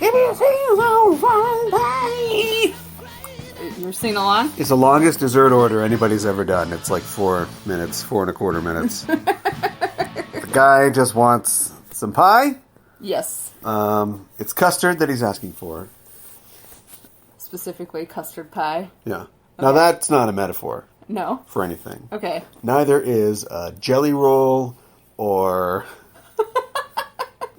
Everything's alright. You were singing along? It's the longest dessert order anybody's ever done. It's like 4 minutes, 4.25 minutes. The guy just wants some pie. Yes. It's custard that he's asking for. Specifically custard pie. Yeah. Now that's not a metaphor. No. For anything. Okay. Neither is a jelly roll or...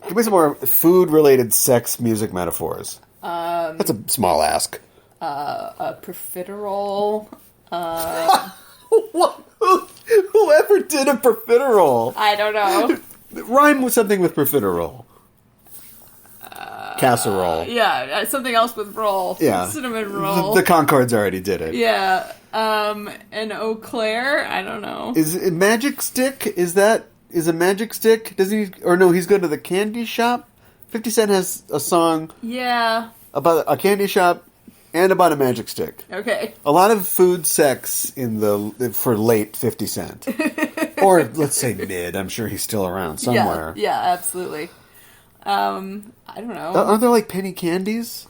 Give me some more food-related sex music metaphors. That's a small ask. A profiterole. Whoever did a profiterole? I don't know. Rhyme with something with profiterole. Casserole. Yeah, something else with roll. Yeah. Cinnamon roll. The Concords already did it. Yeah. An Eau Claire? I don't know. Is it Magic Stick? Is a Magic Stick? Does he... Or no, he's going to the candy shop? 50 Cent has a song... Yeah. About a candy shop and about a magic stick. Okay. A lot of food sex for late 50 Cent. Or let's say mid. I'm sure he's still around somewhere. Yeah, absolutely. I don't know. Aren't there like penny candies?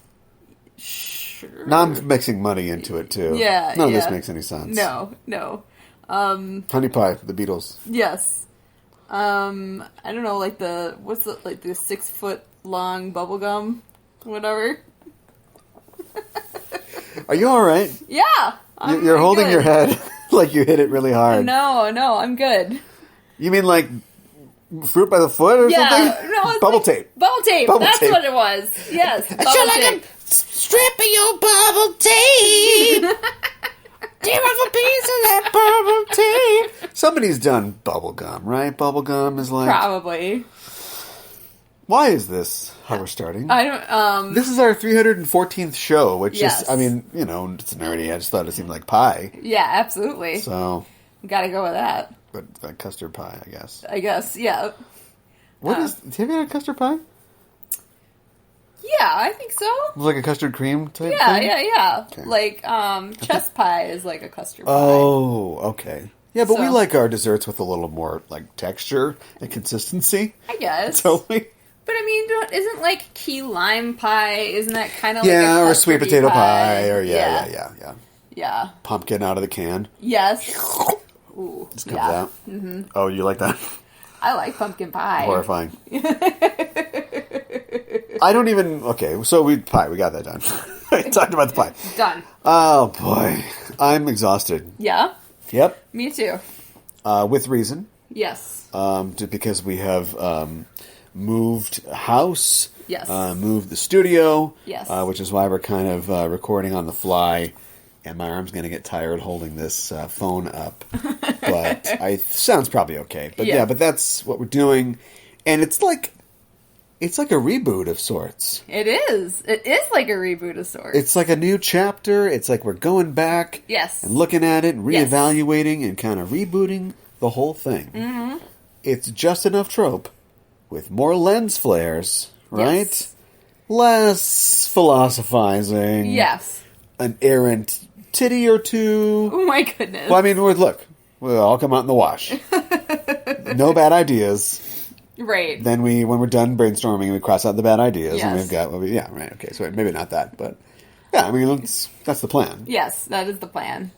Sure. Now I'm mixing money into it too. Yeah. None of this makes any sense. No. Honey Pie, the Beatles. Yes. I don't know, like the 6 foot long bubble gum, whatever. Are you all right? Yeah. You're holding good. your head like you hit it really hard. No, I'm good. You mean like fruit by the foot or something? No, it's Bubble tape. Bubble tape. Bubble That's tape. what it was. Yes. Bubble tape. Strip of your bubble tape. Tear off a piece of that bubble tape. Somebody's done bubble gum, right? Bubble gum is like... Probably. Why is this how we're starting? I don't, This is our 314th show, which Yes. is, I mean, it's nerdy. I just thought it seemed like pie. Yeah, absolutely. So... Gotta go with that. But custard pie, I guess. I guess, yeah. Have you had a custard pie? Yeah, I think so. It was like a custard cream type Yeah, thing? yeah. Okay. Like, chess pie is like a custard pie. Oh, okay. Yeah, but we So- like our desserts with a little more, like, texture and consistency. I guess. Totally. But I mean, isn't like key lime pie, isn't that kind of like Yeah, a or sweet custardy potato pie, or yeah. Yeah. Pumpkin out of the can. Yes. Ooh. Just comes out. Mm-hmm. Oh, you like that? I like pumpkin pie. Horrifying. I don't even... Okay, so we got that done. I talked about the pie. Done. Oh, boy. I'm exhausted. Yeah? Yep. Me too. With reason. Yes. Because we have moved house. Yes. Moved the studio. Yes. Which is why we're kind of recording on the fly. And my arm's going to get tired holding this phone up. But sounds probably okay. But yeah, but that's what we're doing. And it's like a reboot of sorts. It is. It is like a reboot of sorts. It's like a new chapter. It's like we're going back. Yes. And looking at it and reevaluating and kind of rebooting the whole thing. Mm-hmm. It's just enough trope with more lens flares, right? Yes. Less philosophizing. Yes. An errant titty or two. Oh my goodness. Well, I mean, look, we'll all come out in the wash. No bad ideas. Right. Then when we're done brainstorming, we cross out the bad ideas, and Yes. we've got right. Okay, so maybe not that, but yeah, I mean that's the plan. Yes, that is the plan.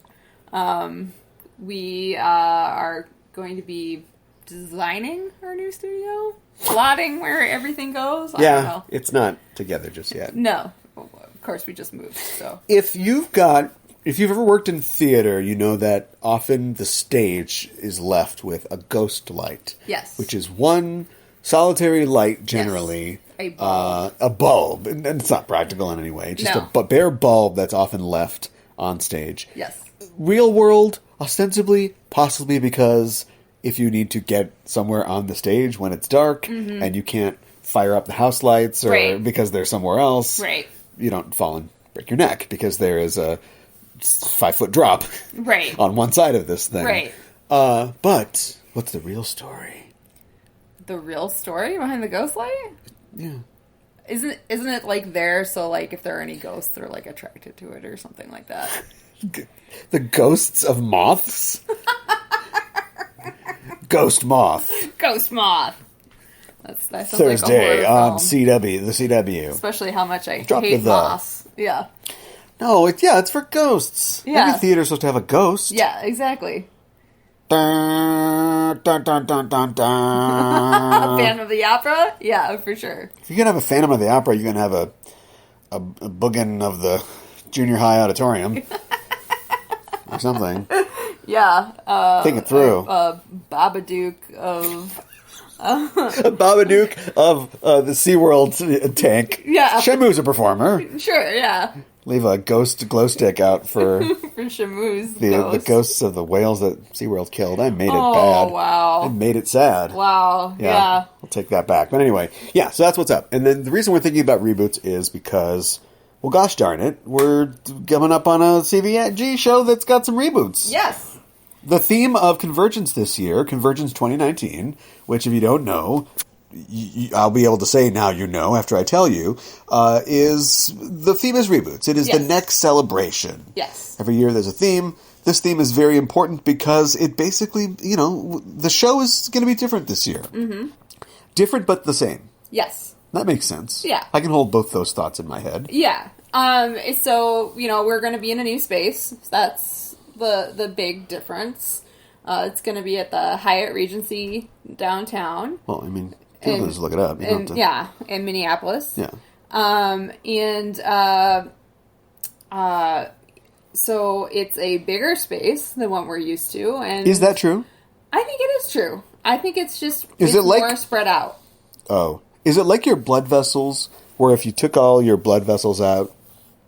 We are going to be designing our new studio, plotting where everything goes. I don't know. It's not together just yet. No, of course we just moved. So If you've ever worked in theater, you know that often the stage is left with a ghost light. Yes. Which is one solitary light, generally. Yes. A bulb. A bulb. And it's not practical in any way. Just No. a bare bulb that's often left on stage. yes, Real world, ostensibly, possibly because if you need to get somewhere on the stage when it's dark and you can't fire up the house lights or Right. because they're somewhere else, right, you don't fall and break your neck because there is a 5-foot drop right, on one side of this thing. right. But what's the real story? The real story behind the ghost light? Yeah. Isn't it like there so like if there are any ghosts they're like attracted to it or something like that? The ghosts of moths? Ghost moth. Ghost moth. That sounds Thursday like a horror on film. CW, the CW. Especially how much I Drop hate the Moss. Yeah. No, it's for ghosts. Yeah. Every theater's supposed to have a ghost. Yeah, exactly. Dun, dun, dun, dun, dun, dun. Phantom of the Opera? Yeah, for sure. If you're going to have a Phantom of the Opera, you're going to have a boogin of the junior high auditorium. Or something. Yeah. Think it through. Babadook of... A Babadook of the SeaWorld tank. Yeah. Shamu's a performer. Sure, yeah. Leave a ghost glow stick out for For Shamu's the ghosts of the whales that SeaWorld killed. I made it bad. Oh, wow. I made it sad. Wow, yeah. I'll take that back. But anyway, yeah, so that's what's up. And then the reason we're thinking about reboots is because, well, gosh darn it, we're coming up on a CVG show that's got some reboots. Yes. The theme of CONvergence this year, CONvergence 2019, which if you don't know, I'll be able to say now you know after I tell you, is the theme is reboots. It is the next celebration. Yes. Every year there's a theme. This theme is very important because it basically, the show is going to be different this year. Mm-hmm. Different but the same. Yes. That makes sense. Yeah. I can hold both those thoughts in my head. Yeah. So, we're going to be in a new space. That's the big difference. It's going to be at the Hyatt Regency downtown. Well, people can just look it up. In Minneapolis. Yeah. So it's a bigger space than what we're used to. And is that true? I think it is true. I think it's just more spread out. Oh. Is it like your blood vessels, where if you took all your blood vessels out,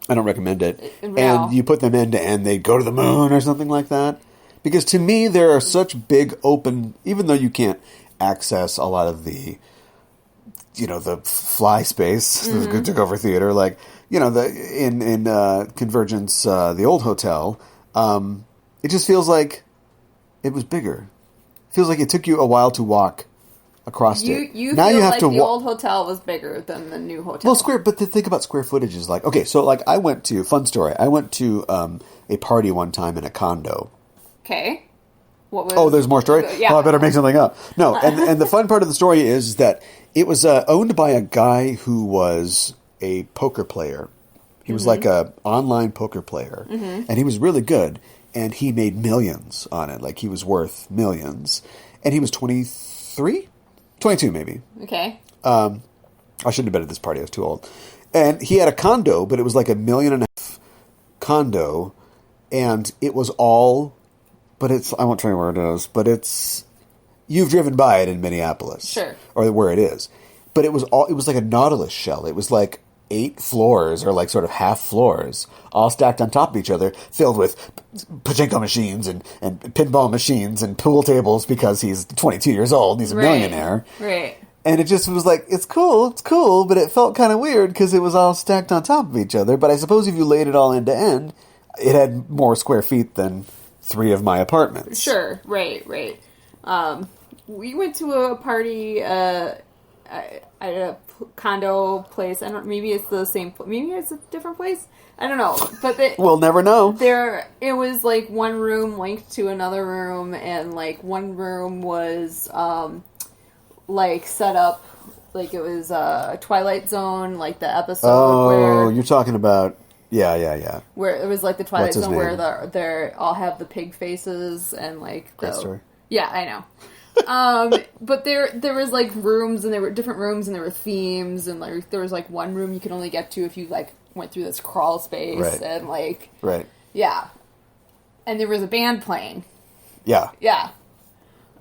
I don't recommend it, and you put them end to end, they'd go to the moon or something like that? Because to me, there are such big open, even though you can't access a lot of the, the fly space that took over theater, like, in CONvergence, the old hotel, it just feels like it was bigger. It feels like it took you a while to walk across it. You now feel you have like to the old hotel was bigger than the new hotel. Well, but the thing about square footage is like, okay, so like I went to a party one time in a condo. Okay. What was? Oh, there's more story? Yeah. Oh, I better make something up. No, and the fun part of the story is that it was owned by a guy who was a poker player. He was like a online poker player, and he was really good, and he made millions on it. Like, he was worth millions. And he was 23? 22, maybe. Okay. I shouldn't have been at this party. I was too old. And he had a condo, but it was like $1.5 million condo, and it was all... But I won't tell you where it is, but you've driven by it in Minneapolis. Sure. Or where it is. But it was like a Nautilus shell. It was like 8 floors, or like sort of half floors, all stacked on top of each other, filled with pachinko machines and pinball machines and pool tables, because he's 22 years old. He's a millionaire. Right. And it just was like, it's cool, but it felt kind of weird because it was all stacked on top of each other. But I suppose if you laid it all end to end, it had more square feet than 3 of my apartments. Sure, right. We went to a party at a condo place. I don't. Maybe it's the same. Maybe it's a different place. I don't know. But we'll never know. It was like one room linked to another room, and like one room was like set up like it was a Twilight Zone, like the episode. Oh, you're talking about. Yeah. Where it was like the Twilight Zone where they all have the pig faces and like Great story. Yeah, I know. But there was like rooms, and there were different rooms, and there were themes, and like there was like one room you could only get to if you like went through this crawl space, and like yeah, and there was a band playing. Yeah.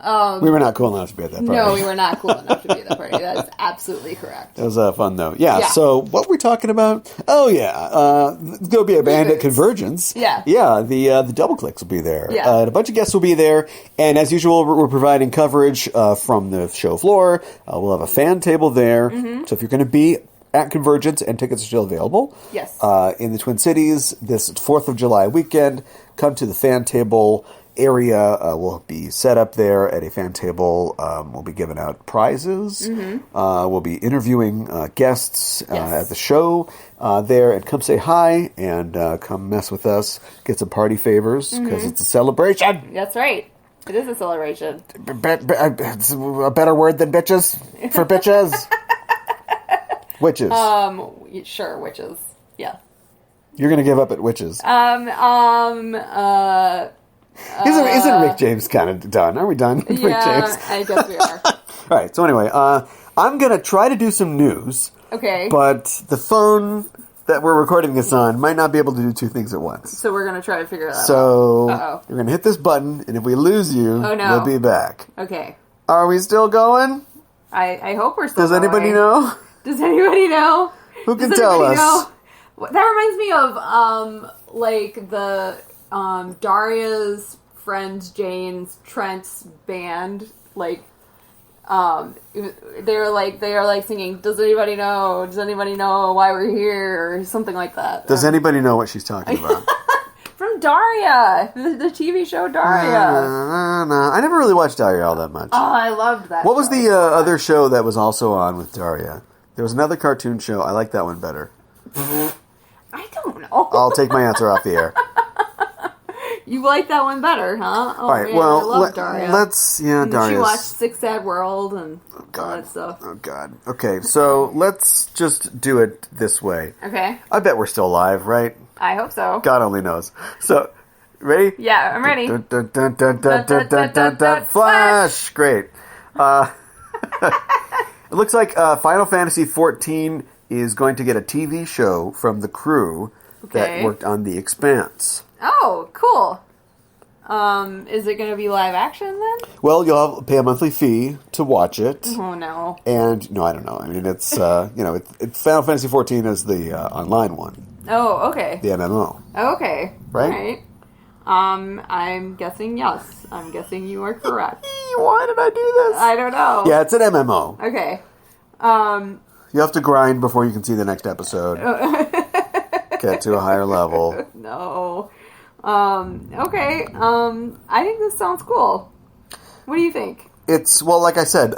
We were not cool enough to be at that party. No, we were not cool enough to be at that party. That's absolutely correct. It was fun, though. Yeah, so what were we talking about? Oh, yeah. There'll be a band at CONvergence. Yeah. Yeah, the Double Clicks will be there. Yeah. And a bunch of guests will be there. And as usual, we're providing coverage from the show floor. We'll have a fan table there. Mm-hmm. So if you're going to be at CONvergence, and tickets are still available. Yes. In the Twin Cities, this 4th of July weekend, come to the fan table area. Will be set up there at a fan table. We'll be giving out prizes. Mm-hmm. We'll be interviewing guests at the show there, and come say hi and come mess with us. Get some party favors because it's a celebration. That's right. It is a celebration. It's a better word than bitches for bitches. Witches. Sure, witches. Yeah. You're gonna give up at witches. Isn't Rick James kind of done? Are we done with Rick James? I guess we are. All right. So anyway, I'm gonna try to do some news. Okay. But the phone that we're recording this on might not be able to do two things at once. So we're gonna try to figure that out. So you're gonna hit this button, and if we lose you, we'll be back. Okay. Are we still going? I hope we're still Does going. anybody know? Does anybody know? Who can tell us? That reminds me of like the Daria's friend Jane's Trent's band, like they are like singing, does anybody know why we're here, or something like that. Does anybody know what she's talking about? From Daria, the TV show Daria. No, I never really watched Daria all that much. Oh, I loved that. What was the other show that was also on with Daria? There was another cartoon show. I like that one better. I don't know. I'll take my answer off the air. You like that one better, huh? Oh, all right, man, well, I love Daria. Daria. She watched Six Sad World and all that stuff. Oh, God. Okay, so let's just do it this way. Okay. I bet we're still live, right? I hope so. God only knows. So, ready? Yeah, I'm ready. Flash! Great. It looks like Final Fantasy XIV is going to get a TV show from the crew that worked on The Expanse. Oh, cool. Is it going to be live action then? Well, you'll have to pay a monthly fee to watch it. Oh, no. And, no, I don't know. I mean, it's, Final Fantasy XIV is the online one. Oh, okay. The MMO. Okay. Right? All right. I'm guessing yes. I'm guessing you are correct. Why did I do this? I don't know. Yeah, it's an MMO. Okay. You have to grind before you can see the next episode. Get to a higher level. No. Okay. I think this sounds cool. What do you think? It's, well, like I said,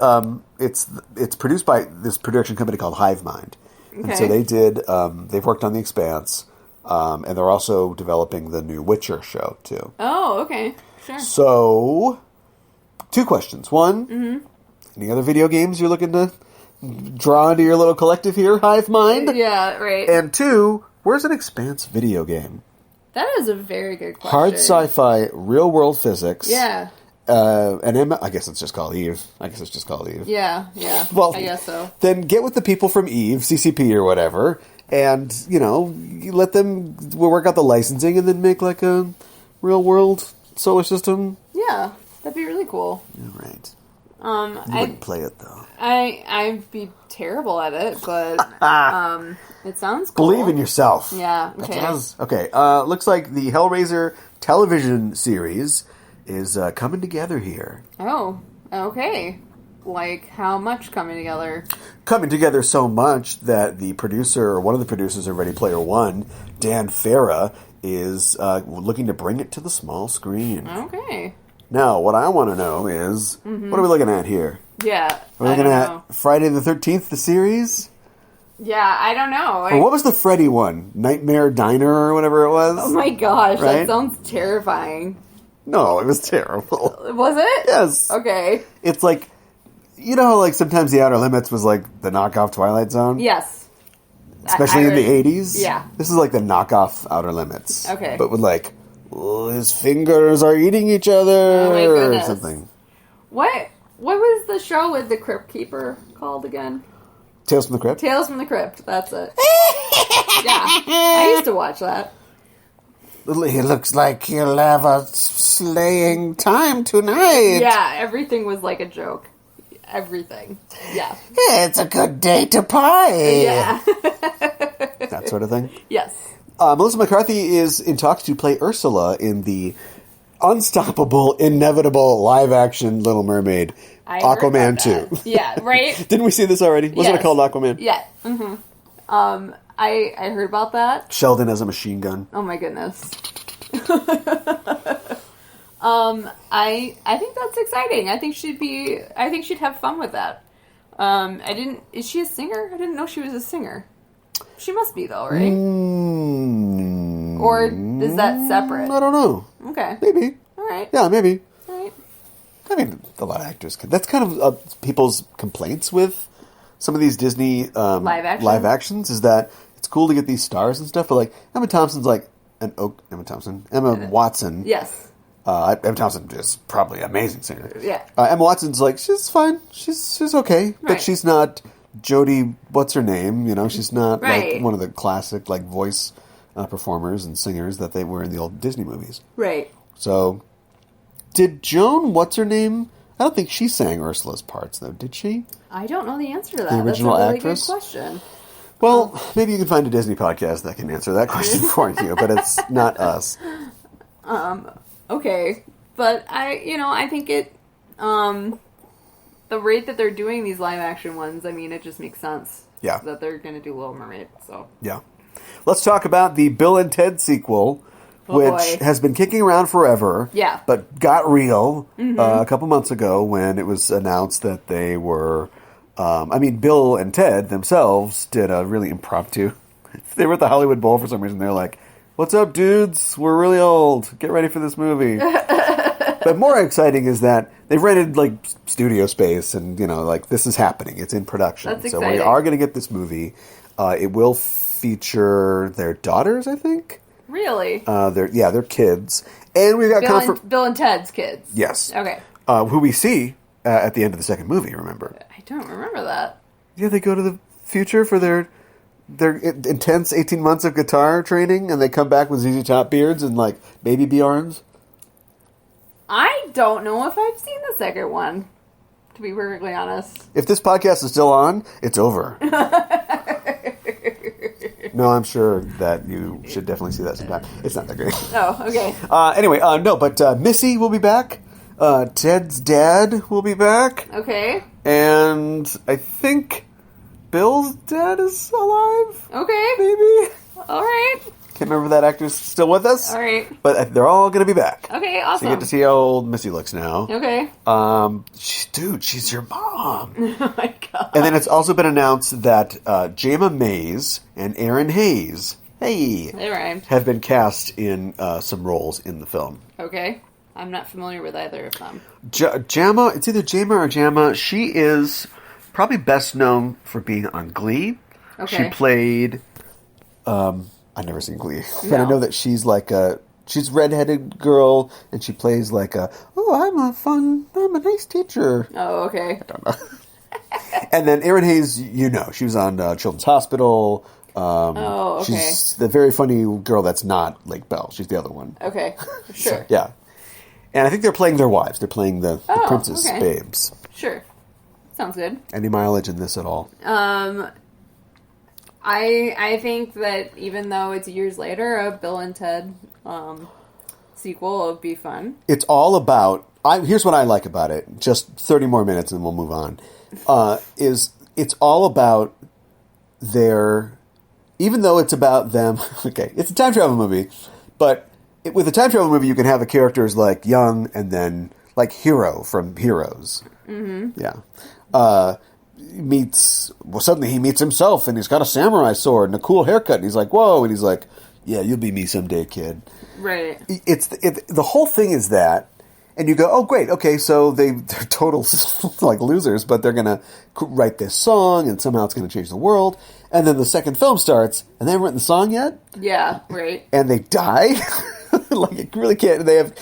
it's produced by this production company called Hive Mind. Okay. And so they've worked on The Expanse, and they're also developing the new Witcher show, too. Oh, okay. Sure. So, two questions. One, any other video games you're looking to draw into your little collective here, Hive Mind? Yeah, right. And two, where's an Expanse video game? That is a very good question. Hard sci-fi, real-world physics. Yeah. I guess it's just called Eve. Yeah. Well, I guess so. Then get with the people from Eve, CCP or whatever, and, you let them work out the licensing and then make like a real-world solar system. Yeah, that'd be really cool. All right. I wouldn't play it, though. I'd be terrible at it, but it sounds cool. Believe in yourself. Yeah, okay. Okay, looks like the Hellraiser television series is coming together here. Oh, okay. Like, how much coming together? Coming together so much that the producer, or one of the producers of Ready Player One, Dan Farah, is looking to bring it to the small screen. Okay. Now, what I want to know is, what are we looking at here? Yeah, Are we looking at Friday the 13th, the series? Yeah, I don't know. Or what was the Freddy one? Nightmare Diner or whatever it was? Oh my gosh, right? That sounds terrifying. No, it was terrible. Was it? Yes. Okay. It's like, how like sometimes The Outer Limits was like the knockoff Twilight Zone? Yes. Especially in the 80s? Yeah. This is like the knockoff Outer Limits. Okay. But with like, his fingers are eating each other, oh my goodness. Or something. What was the show with the Crypt Keeper called again? Tales from the Crypt? Tales from the Crypt, that's it. Yeah, I used to watch that. It looks like you'll have a slaying time tonight. Yeah, everything was like a joke. Everything. Yeah. It's a good day to pie. Yeah. That sort of thing? Yes. Melissa McCarthy is in talks to play Ursula in the unstoppable, inevitable live-action Little Mermaid, Aquaman 2. Yeah, right? Didn't we see this already? Wasn't it called Aquaman? Yeah. Mm-hmm. I heard about that. Sheldon has a machine gun. Oh my goodness. I think that's exciting. I think she'd have fun with that. Is she a singer? I didn't know she was a singer. She must be though, right? Or is that separate? I don't know. Okay. Maybe. All right. Yeah, maybe. All right. I mean, a lot of actors can. That's kind of people's complaints with some of these Disney live actions is that it's cool to get these stars and stuff, but like Emma Watson. Yes. Emma Thompson is probably an amazing singer. Yeah. Emma Watson's like, she's fine. She's okay. But she's not Jodie, what's her name? You know, she's not like one of the classic like voice performers and singers that they were in the old Disney movies. Right. So, did Joan, what's her name? I don't think she sang Ursula's parts, though, did she? I don't know the answer to that. The original That's a really actress? good question. Well, maybe you can find a Disney podcast that can answer that question for you, but it's not us. Okay, but I think it, the rate that they're doing these live action ones, I mean, it just makes sense. Yeah. That they're going to do Little Mermaid, so. Yeah. Let's talk about the Bill and Ted sequel, which has been kicking around forever. Yeah. But got real a couple months ago when it was announced that they were, Bill and Ted themselves did a really impromptu. They were at the Hollywood Bowl for some reason. They're like, "What's up, dudes? We're really old. Get ready for this movie." But more exciting is that they've rented like studio space, and like this is happening. It's in production, That's so exciting. we are going to get this movie. It will feature their daughters, I think. Really? They're kids, and we've got Bill and Ted's kids. Yes. Okay. Who we see at the end of the second movie. Remember? I don't remember that. Yeah, they go to the future for their intense 18 months of guitar training, and they come back with ZZ Top beards and, like, baby bee arms. I don't know if I've seen the second one, to be perfectly honest. If this podcast is still on, it's over. No, I'm sure that you should definitely see that sometime. It's not that great. Oh, okay. But Missy will be back. Ted's dad will be back. Okay. And I think Bill's dad is alive. Okay. Maybe. All right. Can't remember if that actor's still with us. All right. But they're all going to be back. Okay, awesome. So you get to see how old Missy looks now. Okay. She's your mom. Oh my god. And then it's also been announced that Jayma Mays and Aaron Hayes, they rhymed, have been cast in some roles in the film. Okay. I'm not familiar with either of them. Jama, it's either Jayma or Jama. She is probably best known for being on Glee. Okay. She played... I've never seen Glee, but I know that she's like she's redheaded girl, and she plays like I'm a nice teacher. Oh, okay. I don't know. And then Erin Hayes, she was on Children's Hospital. Okay. She's the very funny girl that's not Lake Bell. She's the other one. Okay, sure. So, yeah. And I think they're playing their wives. They're playing the princess babes. Sure. Sounds good. Any mileage in this at all? I think that even though it's years later, a Bill and Ted sequel would be fun. It's all about... here's what I like about it. Just 30 more minutes and we'll move on. It's all about their... Even though it's about them... Okay, it's a time travel movie, but with a time travel movie, you can have the characters like young and then like Hero from Heroes. Mm-hmm. Yeah. Suddenly he meets himself and he's got a samurai sword and a cool haircut and he's like, whoa, and he's like, yeah, you'll be me someday, kid. Right. The whole thing is that, and you go, oh great, okay, so they're total like losers, but they're gonna write this song and somehow it's gonna change the world, and then the second film starts and they haven't written the song yet. Yeah, right. And they die. Like, it really can't. They have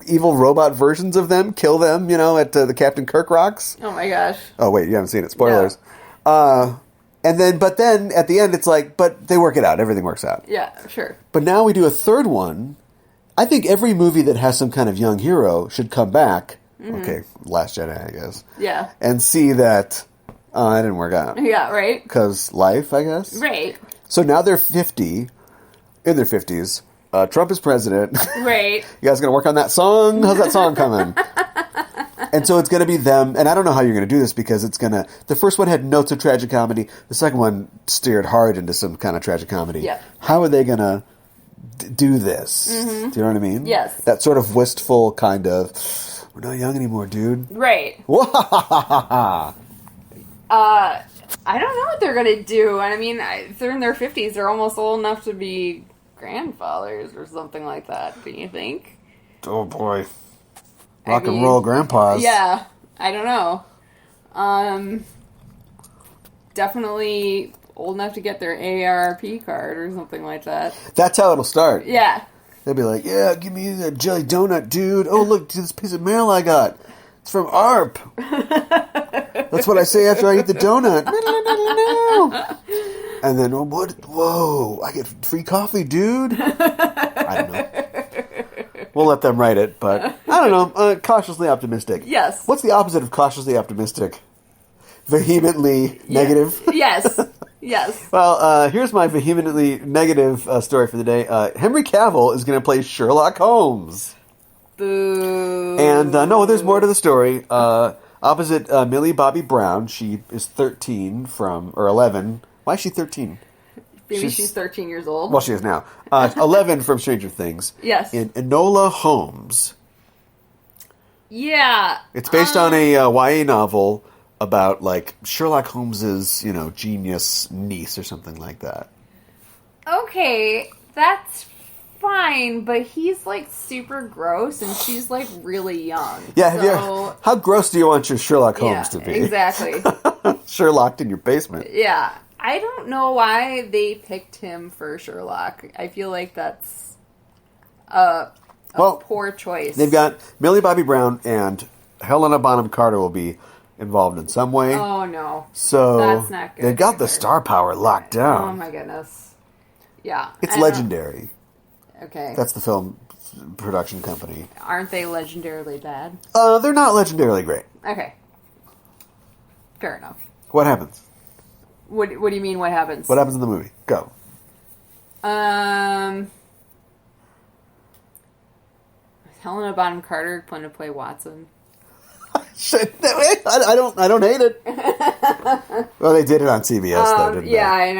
evil robot versions of them kill them, at the Captain Kirk rocks. Oh my gosh. Oh wait, you haven't seen it. Spoilers. No. But then at the end, it's like, but they work it out. Everything works out. Yeah, sure. But now we do a third one. I think every movie that has some kind of young hero should come back. Mm-hmm. Okay, Last Jedi, I guess. Yeah. And see that it didn't work out. Yeah, right. Because life, I guess. Right. So now they're 50, in their 50s. Trump is president. Right. You guys going to work on that song? How's that song coming? And so it's going to be them. And I don't know how you're going to do this because it's going to... The first one had notes of tragic comedy. The second one steered hard into some kind of tragic comedy. Yeah. How are they going to do this? Mm-hmm. Do you know what I mean? Yes. That sort of wistful kind of... We're not young anymore, dude. Right. I don't know what they're going to do. And I mean, if they're in their 50s, they're almost old enough to be... grandfathers or something like that, do you think? Oh boy. Rock and roll grandpas. Yeah, I don't know. Definitely old enough to get their AARP card or something like that. That's how it'll start. Yeah. They'll be like, yeah, give me that jelly donut, dude. Oh, look, this piece of mail I got. It's from ARP. That's what I say after I eat the donut. And then, what? Whoa, I get free coffee, dude. I don't know. We'll let them write it, but I don't know. Cautiously optimistic. Yes. What's the opposite of cautiously optimistic? Vehemently negative? Yes. Yes. Well, here's my vehemently negative story for the day. Henry Cavill is going to play Sherlock Holmes. Boo. And no, there's more to the story. Opposite Millie Bobby Brown, she is 13 or 11. Why is she 13? Maybe she's 13 years old. Well, she is now. 11 from Stranger Things. Yes. In Enola Holmes. Yeah. It's based on a YA novel about, like, Sherlock Holmes's, genius niece or something like that. Okay, that's fine, but he's, like, super gross, and she's, like, really young. Yeah, how gross do you want your Sherlock Holmes to be? Exactly. Sherlocked in your basement. Yeah. I don't know why they picked him for Sherlock. I feel like that's a poor choice. They've got Millie Bobby Brown and Helena Bonham Carter will be involved in some way. Oh, no. So that's not good. They've got the star power locked down. Oh, my goodness. Yeah. It's legendary. Okay. That's the film production company. Aren't they legendarily bad? They're not legendarily great. Okay. Fair enough. What happens? What do you mean, what happens? What happens in the movie? Go. Helena Bonham Carter going to play Watson. Shit, I don't hate it. Well, they did it on CBS, though, didn't they? Yeah, I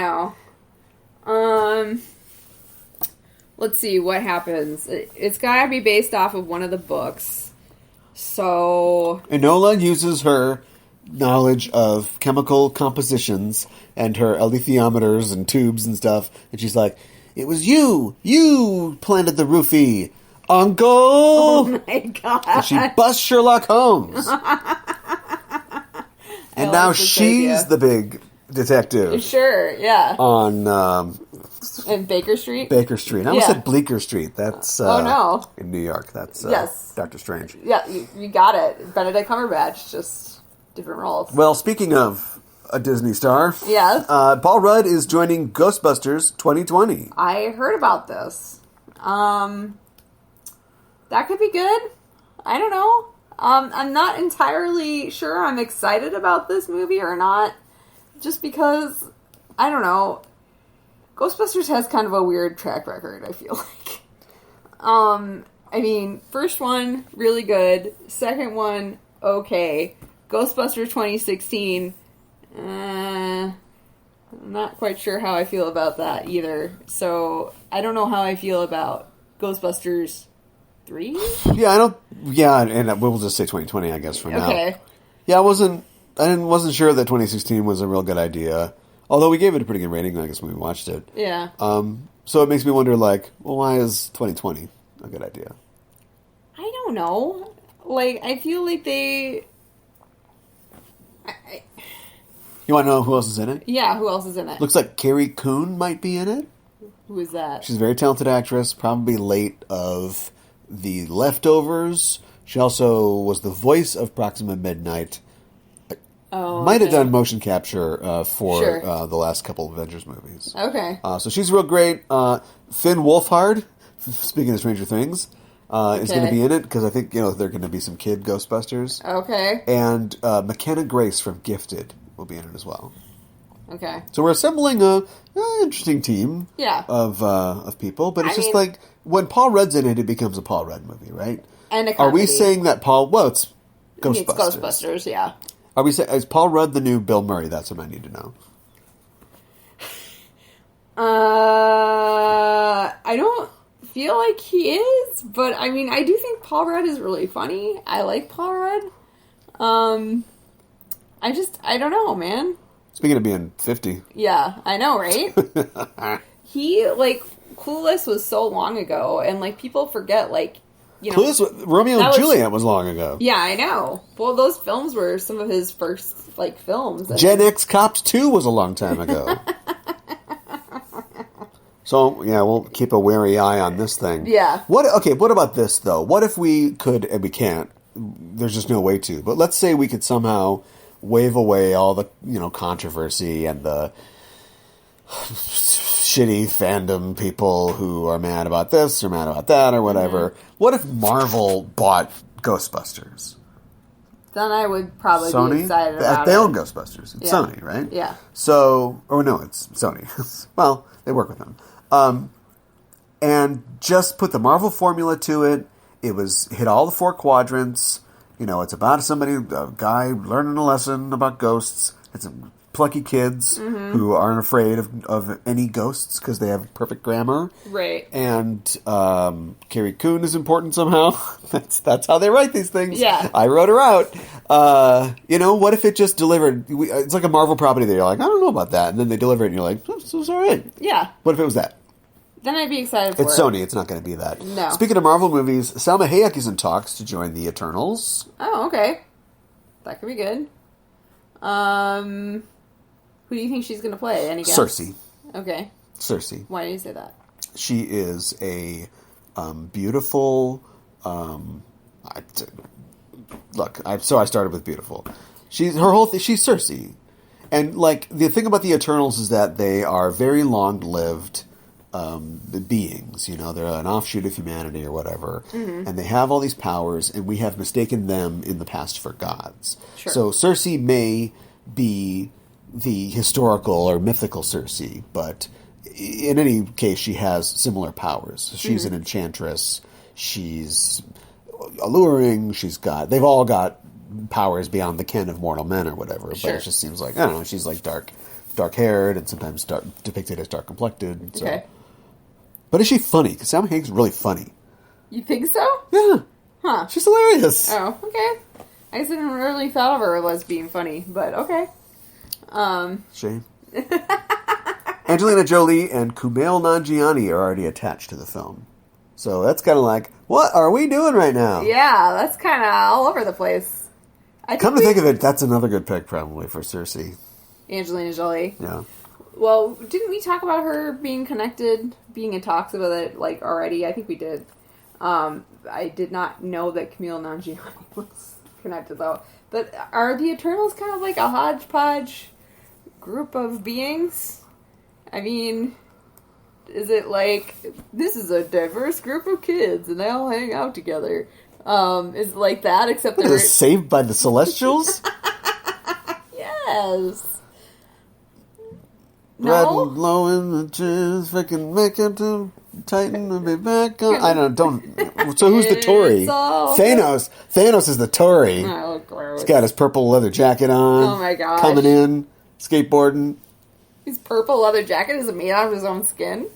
know. Let's see what happens. It's got to be based off of one of the books. So Enola uses her knowledge of chemical compositions and her alethiometers and tubes and stuff, and she's like, "It was you planted the roofie, Uncle." Oh my god! And she busts Sherlock Holmes, and now she's the big detective. Sure, yeah. On in Baker Street. Baker Street. I almost said Bleecker Street. That's no, in New York. That's yes, Doctor Strange. Yeah, you got it. Benedict Cumberbatch, just different roles. Well, speaking of a Disney star, yes, Paul Rudd is joining Ghostbusters 2020. I heard about this. That could be good. I don't know. I'm not entirely sure I'm excited about this movie or not. Just because, I don't know, Ghostbusters has kind of a weird track record, I feel like. I mean, first one, really good. Second one, okay. Ghostbusters 2016, I'm not quite sure how I feel about that either. So, I don't know how I feel about Ghostbusters 3? Yeah, and we'll just say 2020, I guess, for now. Okay. Yeah, I wasn't sure that 2016 was a real good idea. Although we gave it a pretty good rating, I guess, when we watched it. Yeah. So it makes me wonder, like, well, why is 2020 a good idea? I don't know. Like, I feel like they... You want to know who else is in it? Yeah, who else is in it? Looks like Carrie Coon might be in it. Who is that? She's a very talented actress, probably late of The Leftovers. She also was the voice of Proxima Midnight. Might have done motion capture for the last couple of Avengers movies. Okay. So she's real great. Finn Wolfhard, speaking of Stranger Things, is going to be in it because I think there are going to be some kid Ghostbusters. Okay. And McKenna Grace from Gifted will be in it as well. Okay. So we're assembling a interesting team. Yeah. Of people, but it's just like when Paul Rudd's in it, it becomes a Paul Rudd movie, right? And a comedy. Are we saying that Paul? Well, it's Ghostbusters. It's Ghostbusters, yeah. Are we saying is Paul Rudd the new Bill Murray? That's what I need to know. I don't feel like he is, but I mean, I do think Paul Rudd is really funny. I like Paul Rudd. I don't know, man. Speaking of being 50. Yeah, I know, right? He, Clueless was so long ago, and, people forget, Clueless, Romeo and Juliet was long ago. Yeah, I know. Well, those films were some of his first, films. Gen X Cops 2 was a long time ago. So, yeah, we'll keep a wary eye on this thing. Yeah. What about this, though? What if we could, and we can't, there's just no way to, but let's say we could somehow wave away all the, controversy and the shitty fandom people who are mad about this or mad about that or whatever. Mm-hmm. What if Marvel bought Ghostbusters? Then I would probably be excited about They it. own Ghostbusters. It's Sony, right? Yeah. So, no, it's Sony. Well, they work with them. And just put the Marvel formula to it. It hit all the 4 quadrants. It's about a guy learning a lesson about ghosts. It's plucky kids who aren't afraid of any ghosts because they have perfect grammar. Right. And Carrie Coon is important somehow. That's how they write these things. Yeah. I wrote her out. What if it just delivered? It's like a Marvel property that you're like, I don't know about that. And then they deliver it and you're like, this is all right. Yeah. What if it was that? Then I'd be excited for it. It's Sony. It's not going to be that. No. Speaking of Marvel movies, Salma Hayek is in talks to join the Eternals. Oh, okay. That could be good. Who do you think she's going to play? Any guess? Cersei. Okay. Cersei. Why do you say that? She is a beautiful... So I started with beautiful. She's Cersei. And, the thing about the Eternals is that they are very long-lived beings. They're an offshoot of humanity or whatever. Mm-hmm. And they have all these powers, and we have mistaken them in the past for gods. Sure. So Cersei may be the historical or mythical Cersei, but in any case, she has similar powers. She's an enchantress. She's alluring. They've all got powers beyond the ken of mortal men or whatever. Sure. But it just seems like, I don't know, she's dark-haired and sometimes depicted as dark-complected. So. Okay. But is she funny? Because Salma Hayek's really funny. You think so? Yeah. Huh. She's hilarious. Oh, okay. I guess I didn't really thought of her as being funny, but okay. Shame. Angelina Jolie and Kumail Nanjiani are already attached to the film. So that's kind of like, what are we doing right now? Yeah, that's kind of all over the place. Come to think of it, that's another good pick probably for Cersei. Angelina Jolie. Yeah. Well, didn't we talk about her being connected, being in talks about it, already? I think we did. I did not know that Kumail Nanjiani was connected, though. But are the Eternals kind of like a hodgepodge group of beings? I mean, is it this is a diverse group of kids, and they all hang out together? Is it like that, except they're... Saved by the Celestials? Yes. Riding low in the chairs, fucking make it to Titan and be back on. I don't. So who's the Tory? Thanos. Thanos is the Tory. Oh, gross. He's got his purple leather jacket on. Oh my gosh. Coming in, skateboarding. His purple leather jacket is made out of his own skin?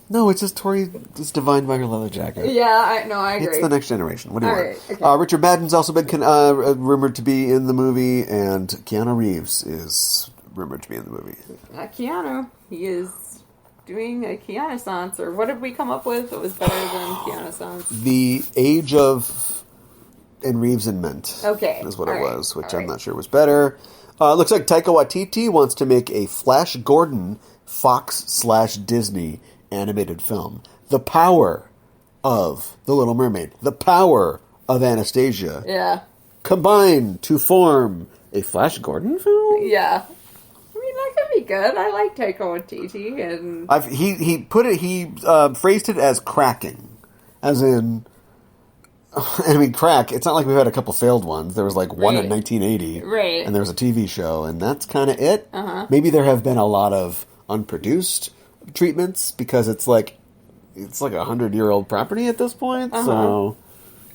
No, it's just Tory is divined by her leather jacket. Yeah, I agree. It's the next generation. What do you want? Right, okay. Richard Madden's also been rumored to be in the movie, and Keanu Reeves is rumored to be in the movie. Keanu. He is doing a Keanu-sance, or what did we come up with that was better than Keanu-sance? The Age of and Reeves and Ment. Okay. Is what it was, which I'm not sure was better. Looks like Taika Waititi wants to make a Flash Gordon Fox/Disney animated film. The power of The Little Mermaid. The power of Anastasia. Yeah. Combined to form a Flash Gordon film? Yeah. I mean, that could be good. I like Taika Waititi, and he phrased it as cracking, as in, I mean, crack. It's not like we've had a couple failed ones. There was one in 1980, right? And there was a TV show, and that's kind of it. Uh-huh. Maybe there have been a lot of unproduced treatments because it's like 100-year-old property at this point. Uh-huh.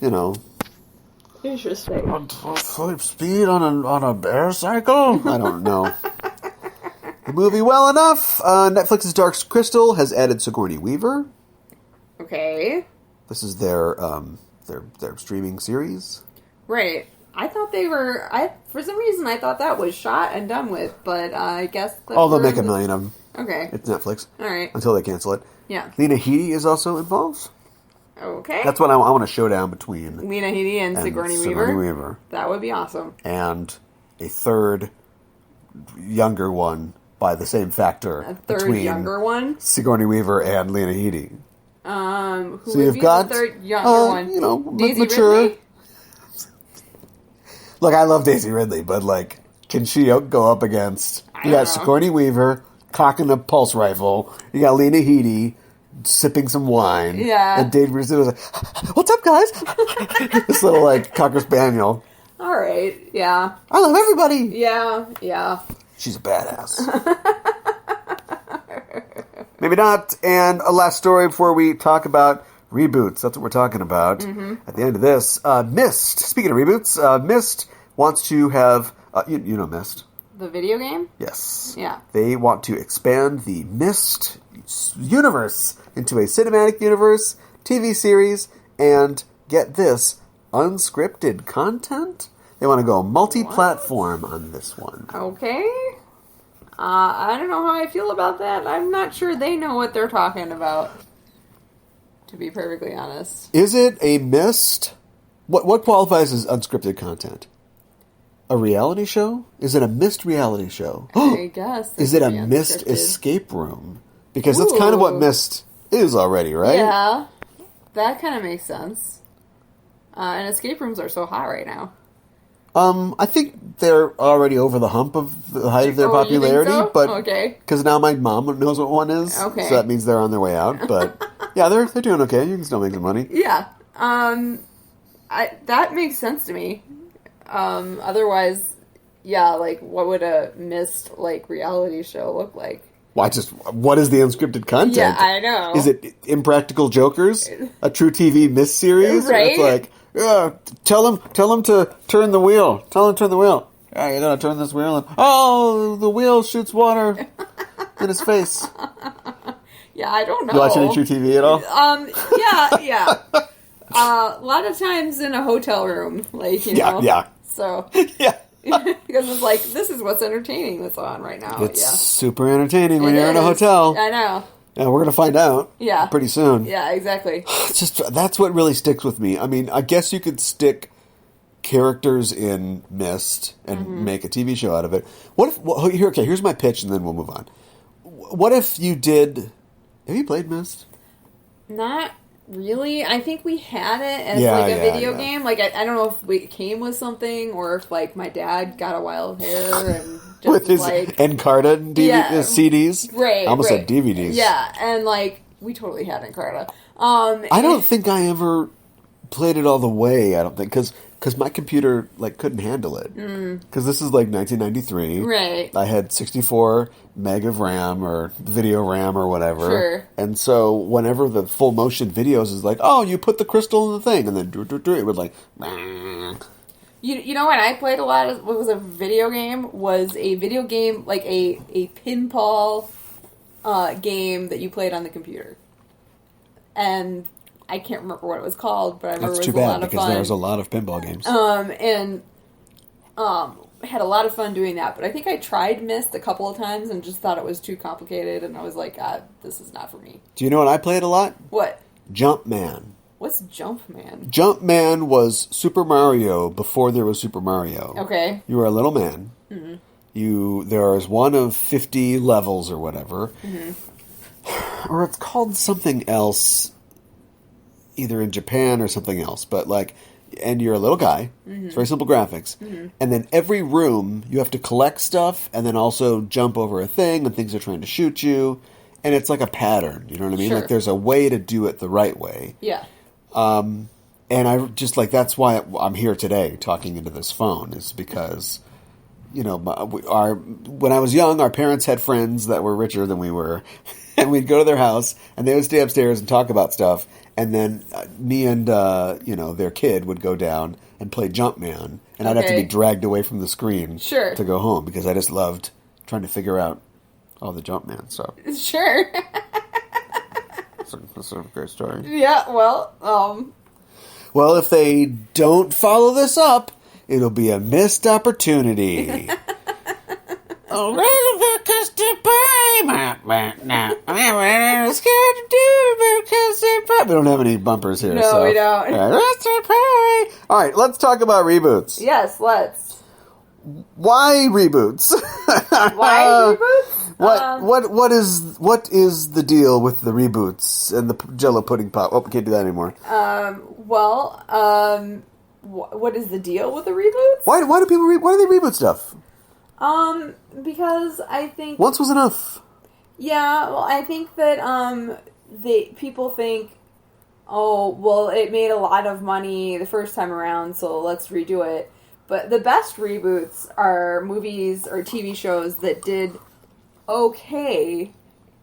So, Interesting. On full speed on a bear cycle? I don't know. The movie well enough. Netflix's Dark Crystal has added Sigourney Weaver. Okay. This is their streaming series. Right. I thought they were... for some reason, I thought that was shot and done with, but I guess... Oh, they'll make a million of them. Okay. It's Netflix. All right. Until they cancel it. Yeah. Lena Headey is also involved. Okay. That's what I want a showdown between Lena Headey and Sigourney Weaver. That would be awesome. And a third younger one by the same factor. A third younger one? Sigourney Weaver and Lena Headey. Who so would be the third younger one? You know, Daisy mature. Ridley? Look, I love Daisy Ridley, but like, can she go up against... You got Sigourney Weaver cocking a pulse rifle. You got Lena Headey sipping some wine. Yeah. And Dave Rizzo was like, "What's up, guys?" This little, like, Cocker Spaniel. All right, yeah. I love everybody. Yeah. She's a badass. Maybe not. And a last story before we talk about reboots. That's what we're talking about at the end of this. Myst. Speaking of reboots, Myst wants to have... you know Myst. The video game? Yes. Yeah. They want to expand the Myst universe into a cinematic universe, TV series, and get this, unscripted content? They want to go multi-platform on this one. Okay. I don't know how I feel about that. I'm not sure they know what they're talking about, to be perfectly honest. Is it a Myst? What qualifies as unscripted content? A reality show? Is it a Myst reality show? I guess. Is it a Myst escape room? Because that's kind of what Myst is already, right? Yeah. That kind of makes sense. And escape rooms are so hot right now. I think they're already over the hump of the height of their popularity, you think so? but okay, because now my mom knows what one is, okay, so that means they're on their way out. But yeah, they're doing okay. You can still make some money. Yeah, that makes sense to me. Otherwise, yeah, like what would a Myst like reality show look like? Why what is the unscripted content? Yeah, I know. Is it Impractical Jokers, a True TV Myst series? Right? It's like, yeah, tell him to turn the wheel. Tell him to turn the wheel. Yeah, you're gonna turn this wheel, and the wheel shoots water in his face. Yeah, I don't know. You watch any True TV at all? Yeah. A lot of times in a hotel room, like, you know. Yeah. So. Yeah. Because it's like, this is what's entertaining that's on right now. It's super entertaining when you're in a hotel. I know. Yeah, we're going to find out. Yeah. Pretty soon. Yeah, exactly. That's what really sticks with me. I mean, I guess you could stick characters in Myst and make a TV show out of it. Here's my pitch and then we'll move on. What if you did... Have you played Myst? Not really. I think we had it as a video game. Like, I don't know if it came with something or if, like, my dad got a wild hair and just, with his like... Encarta CDs? Right, I almost said DVDs. Yeah, and, like, we totally had Encarta. I don't think I ever played it all the way, I don't think, because my computer, like, couldn't handle it. Because this is, like, 1993. Right. I had 64 meg of RAM or video RAM or whatever. Sure. And so whenever the full motion videos is like, oh, you put the crystal in the thing, and then it would, like... You know what I played a lot of, what was a video game, like a pinball game that you played on the computer. And... I can't remember what it was called, but I remember it was a lot of fun. That's too bad, because there was a lot of pinball games. Had a lot of fun doing that. But I think I tried Myst a couple of times and just thought it was too complicated, and I was like, this is not for me. Do you know what I played a lot? What? Jumpman. What's Jumpman? Jumpman was Super Mario before there was Super Mario. Okay. You were a little man. Mm-hmm. There was one of 50 levels or whatever. Mm-hmm. Or it's called something else... either in Japan or something else, but like, and you're a little guy. It's very simple graphics. And then every room you have to collect stuff and then also jump over a thing when things are trying to shoot you. And it's like a pattern, you know what I mean? Sure. Like there's a way to do it the right way. Yeah. And I just like, that's why I'm here today talking into this phone, is because, you know, when I was young, our parents had friends that were richer than we were. And we'd go to their house, and they would stay upstairs and talk about stuff. And then me and, their kid would go down and play Jumpman. And I'd have to be dragged away from the screen to go home, because I just loved trying to figure out all the Jumpman stuff. Sure. That's a great story. Yeah, well... Well, if they don't follow this up, it'll be a missed opportunity. Oh, ready for custard pie. I'm scared to do custard pie. We don't have any bumpers here. No, we don't. Custard pie. All right, let's talk about reboots. Yes, let's. Why reboots? Why reboots? What is the deal with the reboots and the Jello pudding pop? Oh, we can't do that anymore. What is the deal with the reboots? Why do they reboot stuff? Because I think once was enough. Yeah, well, I think that people think, oh, well, it made a lot of money the first time around, so let's redo it. But the best reboots are movies or TV shows that did okay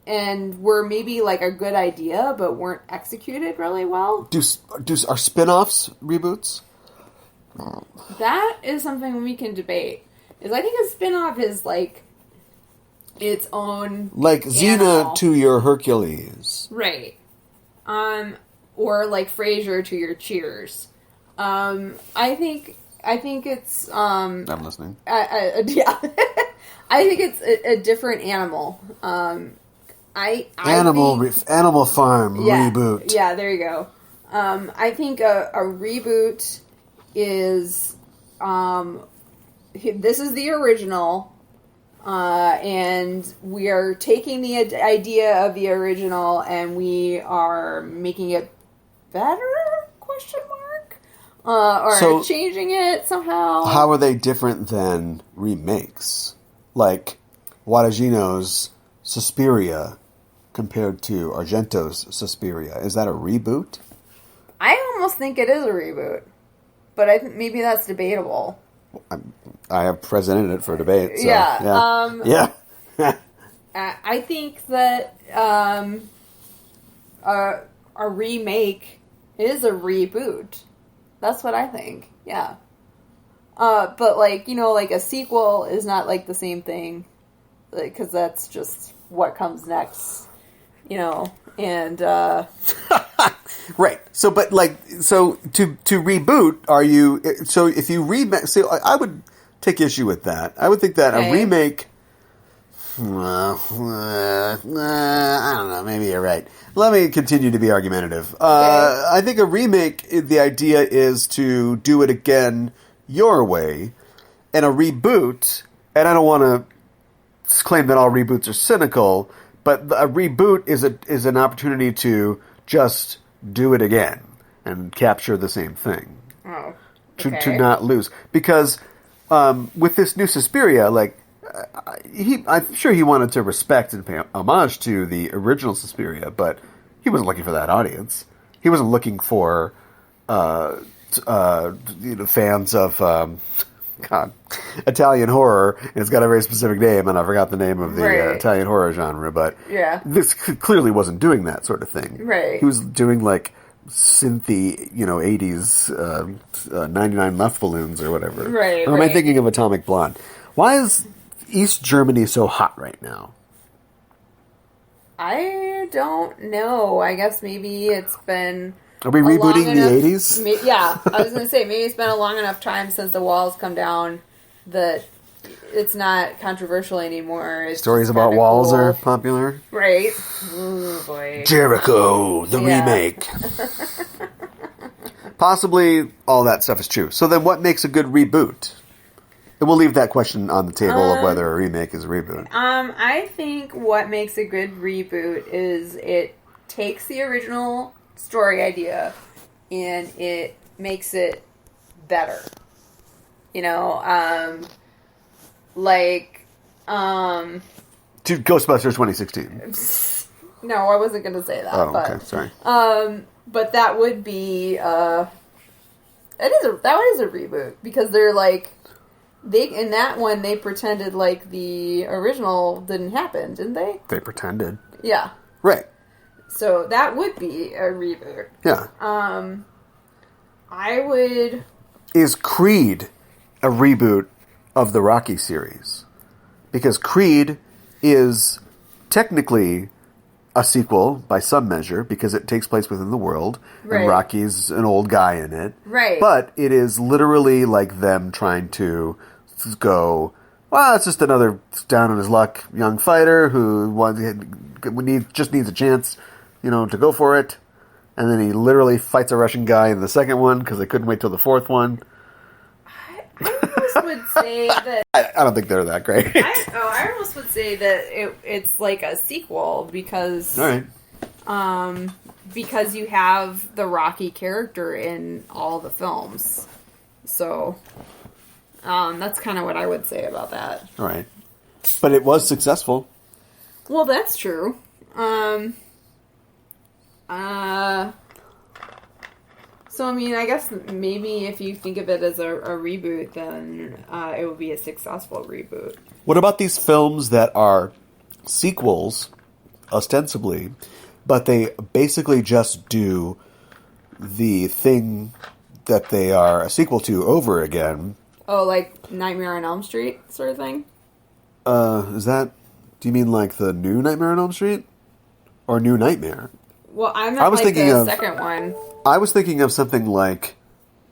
and were maybe like a good idea, but weren't executed really well. Are spin-offs reboots? That is something we can debate. I think a spin-off is like its own like Xena to your Hercules. Right. Or like Frasier to your Cheers. I think it's I'm listening. Yeah. I think it's a different animal. Animal Farm reboot. Yeah, there you go. I think a reboot is this is the original, and we are taking the idea of the original and we are making it better? Question mark? Or changing it somehow. How are they different than remakes? Like Guadagnino's Suspiria compared to Argento's Suspiria. Is that a reboot? I almost think it is a reboot. But I think maybe that's debatable. I have presented it for debate. So, yeah. I think that a remake is a reboot. That's what I think. Yeah. But like a sequel is not like the same thing, because that's just what comes next. And right. So, but to reboot, are you? So, if you remake, so I would take issue with that. I would think that a remake. I don't know. Maybe you're right. Let me continue to be argumentative. I think a remake, the idea is to do it again your way, and a reboot. And I don't want to claim that all reboots are cynical. But a reboot is an opportunity to just do it again and capture the same thing. Oh, okay. To not lose. Because with this new Suspiria, I'm sure he wanted to respect and pay homage to the original Suspiria, but he wasn't looking for that audience. He wasn't looking for fans of Italian horror, and it's got a very specific name, and I forgot the name of the Italian horror genre, but this clearly wasn't doing that sort of thing. Right. He was doing like synthy, 80s 99 Left balloons or whatever. Right. Or am I thinking of Atomic Blonde? Why is East Germany so hot right now? I don't know. I guess maybe it's been... Are we rebooting the 80s? Yeah, I was going to say, maybe it's been a long enough time since the walls come down that it's not controversial anymore. Stories about walls are popular? Right. Oh, boy. Jericho, the remake. Possibly all that stuff is true. So then what makes a good reboot? And we'll leave that question on the table of whether a remake is a reboot. I think what makes a good reboot is it takes the original story idea and it makes it better. To Ghostbusters 2016. No, I wasn't going to say that. Oh, okay, sorry. But that would be that is a reboot, because they're like in that one they pretended like the original didn't happen, didn't they? They pretended. Yeah. Right. So that would be a reboot. Yeah. I would... Is Creed a reboot of the Rocky series? Because Creed is technically a sequel by some measure, because it takes place within the world, and Rocky's an old guy in it. Right. But it is literally like them trying to go, well, it's just another down on his luck young fighter who just needs a chance, to go for it. And then he literally fights a Russian guy in the second one because they couldn't wait till the fourth one. I almost would say that... I don't think they're that great. I almost would say that it's like a sequel because... All right. Because you have the Rocky character in all the films. So, that's kind of what I would say about that. All right. But it was successful. Well, that's true. So, I mean, I guess maybe if you think of it as a reboot, then it would be a successful reboot. What about these films that are sequels, ostensibly, but they basically just do the thing that they are a sequel to over again? Oh, like Nightmare on Elm Street sort of thing? Do you mean like the new Nightmare on Elm Street? Or New Nightmare? Well, I'm not like the second one. I was thinking of something like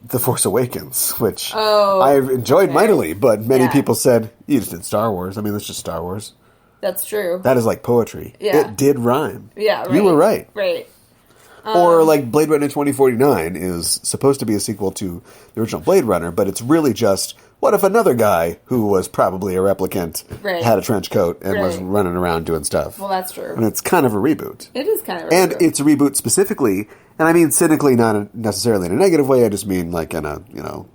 The Force Awakens, which I enjoyed mightily, but many people said, you just did Star Wars. I mean, that's just Star Wars. That's true. That is like poetry. Yeah. It did rhyme. Yeah, right. You were right. Right. Or like Blade Runner 2049 is supposed to be a sequel to the original Blade Runner, but it's really just, what if another guy who was probably a replicant had a trench coat and was running around doing stuff? Well, that's true. And it's kind of a reboot. It is kind of a reboot. And it's a reboot specifically, and I mean cynically, not necessarily in a negative way, I just mean like in a,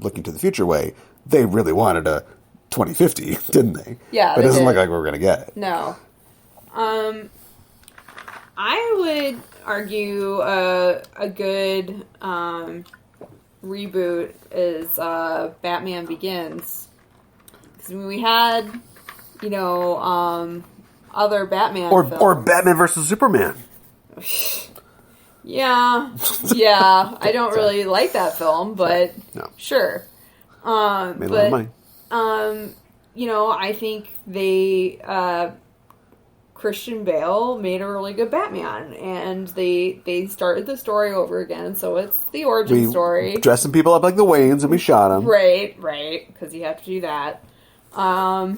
looking to the future way. They really wanted a 2050, didn't they? Yeah, but it doesn't look like we're going to get it. No. I would argue a good reboot is Batman Begins. Because we had, other Batman films. Or Batman versus Superman. Yeah. I don't really like that film, but sure. Made a lot of money. I think they... Christian Bale made a really good Batman, and they started the story over again, so it's the origin story. Dressing people up like the Waynes, and we shot them. Right, because you have to do that. But,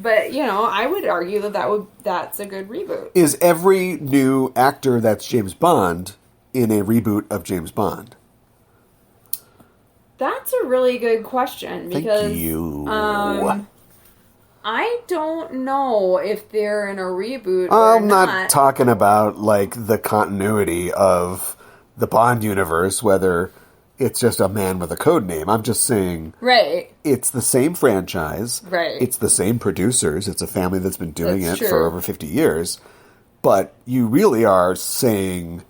I would argue that's a good reboot. Is every new actor that's James Bond in a reboot of James Bond? That's a really good question, because... Thank you. I don't know if they're in a reboot I'm not talking about, like, the continuity of the Bond universe, whether it's just a man with a code name. I'm just saying... Right. It's the same franchise. Right. It's the same producers. It's a family that's been doing it for over 50 years. But you really are saying,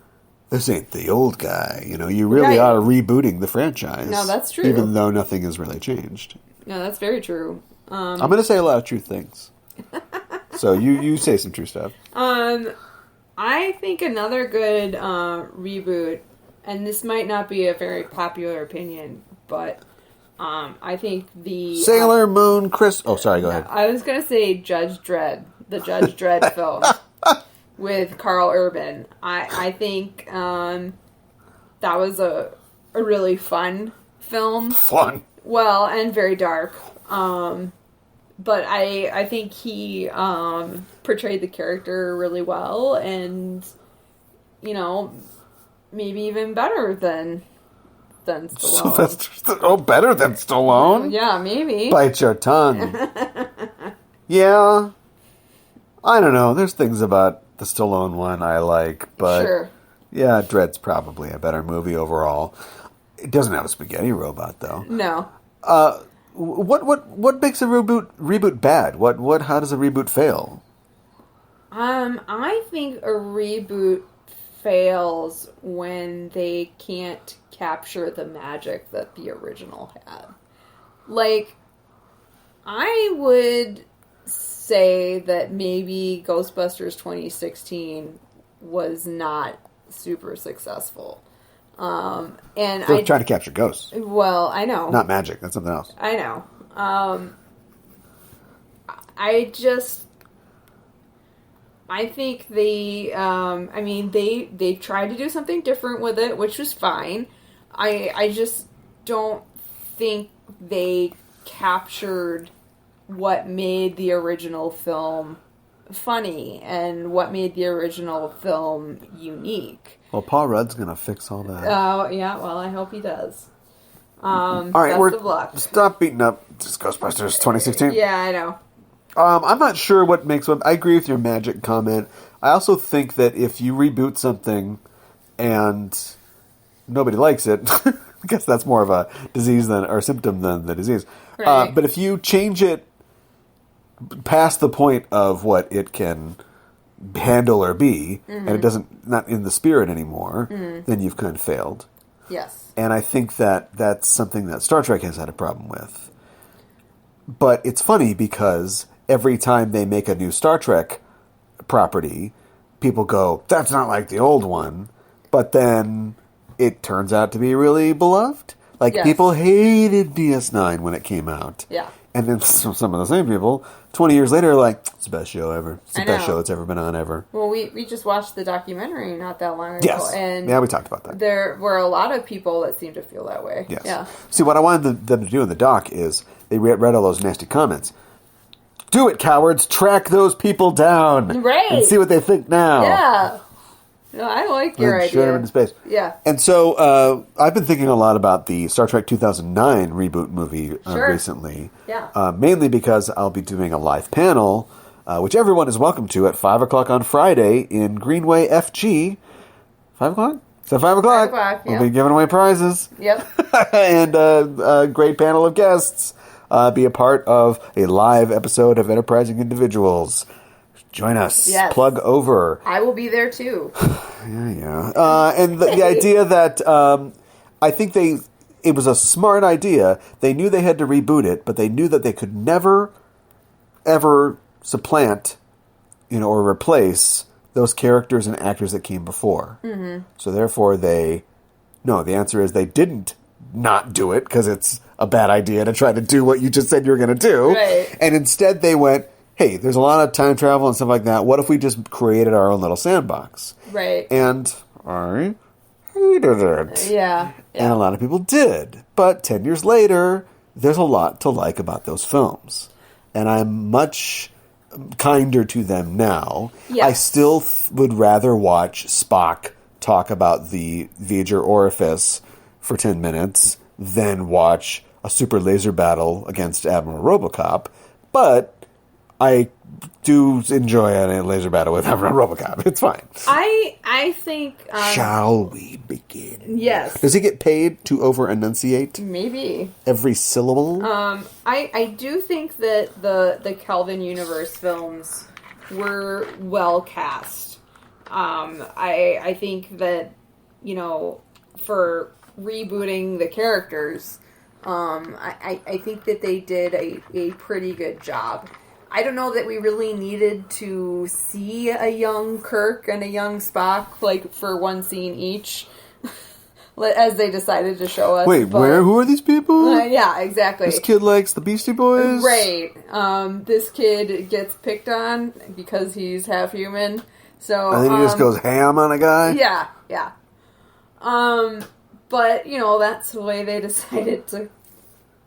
this ain't the old guy. You really are rebooting the franchise. No, that's true. Even though nothing has really changed. No, that's very true. I'm going to say a lot of true things. So you say some true stuff. I think another good reboot, and this might not be a very popular opinion, but I think the... Sailor Moon Chris... Oh, sorry, go ahead. I was going to say Judge Dredd, the Judge Dredd film with Carl Urban. I think that was a really fun film. Fun. Well, and very dark. But I think he portrayed the character really well, and maybe even better than Stallone. Better than Stallone? Yeah, maybe. Bite your tongue. Yeah. I don't know. There's things about the Stallone one I like, but yeah, Dread's probably a better movie overall. It doesn't have a spaghetti robot though. No. What makes a reboot bad? How does a reboot fail? I think a reboot fails when they can't capture the magic that the original had. Like, I would say that maybe Ghostbusters 2016 was not super successful. And They're trying to capture ghosts. Well, I know. Not magic. That's something else. I know. I think they tried to do something different with it, which was fine. I just don't think they captured what made the original film funny and what made the original film unique. Well, Paul Rudd's going to fix all that. Oh, yeah, well, I hope he does. All right, best of luck. Stop beating up Ghostbusters 2016. Yeah, I know. I'm not sure what makes one. I agree with your magic comment. I also think that if you reboot something and nobody likes it, I guess that's more of a disease or symptom than the disease. Right. But if you change it past the point of what it can handle or be, and it doesn't not in the spirit anymore, then you've kind of failed. Yes. And I think that that's something that Star Trek has had a problem with. But it's funny because every time they make a new Star Trek property, people go, that's not like the old one. But then it turns out to be really beloved. Like, people hated DS9 when it came out. Yeah. And then some of the same people, 20 years later, are like, it's the best show ever. It's the best show that's ever been on ever. Well, we just watched the documentary not that long ago. Yes. And yeah, we talked about that. There were a lot of people that seemed to feel that way. Yes. Yeah. See, what I wanted them to do in the doc is they read all those nasty comments. Do it, cowards. Track those people down. Right. And see what they think now. Yeah. No, I like your idea. Shoot them into space. Yeah. And so I've been thinking a lot about the Star Trek 2009 reboot movie recently. Yeah. Mainly because I'll be doing a live panel, which everyone is welcome to at 5 o'clock on Friday in Greenway FG. 5 o'clock? So 5 o'clock. 5 o'clock, We'll be giving away prizes. Yep. And a great panel of guests. Be a part of a live episode of Enterprising Individuals. Join us. Yes. Plug over. I will be there too. Yeah. And the idea that I think it was a smart idea. They knew they had to reboot it, but they knew that they could never, ever supplant, or replace those characters and actors that came before. Mm-hmm. So therefore, the answer is they didn't not do it because it's a bad idea to try to do what you just said you were going to do. Right. And instead they went, hey, there's a lot of time travel and stuff like that. What if we just created our own little sandbox? Right. And I hated it. Yeah. And a lot of people did. But 10 years later, there's a lot to like about those films. And I'm much kinder to them now. Yes. I still would rather watch Spock talk about the Voyager orifice for 10 minutes than watch a super laser battle against Admiral Robocop. But I do enjoy a laser battle with Admiral Robocop. It's fine. I think... Shall we begin? Yes. Does he get paid to over-enunciate? Maybe. Every syllable? I do think that the Kelvin Universe films were well cast. I think that, for rebooting the characters, I think that they did a pretty good job. I don't know that we really needed to see a young Kirk and a young Spock, for one scene each, as they decided to show us. Wait, who are these people? Yeah, exactly. This kid likes the Beastie Boys? Right. This kid gets picked on because he's half human. So, and then he just goes ham on a guy? Yeah, yeah. But, that's the way they decided to...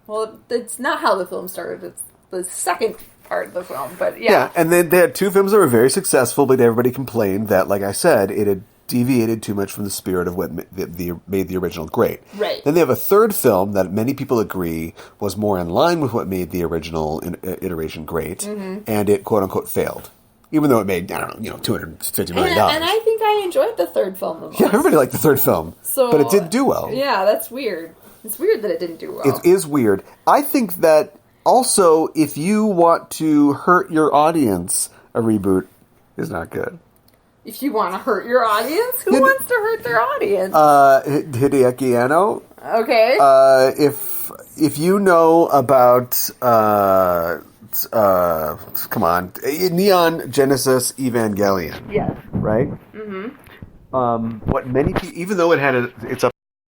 Well, it's not how the film started. It's the second part of the film, but yeah. Yeah, and then they had two films that were very successful, but everybody complained that, like I said, it had deviated too much from the spirit of what made the original great. Right. Then they have a third film that many people agree was more in line with what made the original iteration great, and it, quote-unquote, failed. Even though it made, I don't know, $250 million. And I think I enjoyed the third film the most. Yeah, everybody liked the third film, but it didn't do well. Yeah, that's weird. It's weird that it didn't do well. It is weird. I think that also, if you want to hurt your audience, a reboot is not good. If you want to hurt your audience? Who wants to hurt their audience? Hideaki Anno. Okay. If you know about, come on, Neon Genesis Evangelion. Yes. Right? Mm-hmm. What many people, even though it's a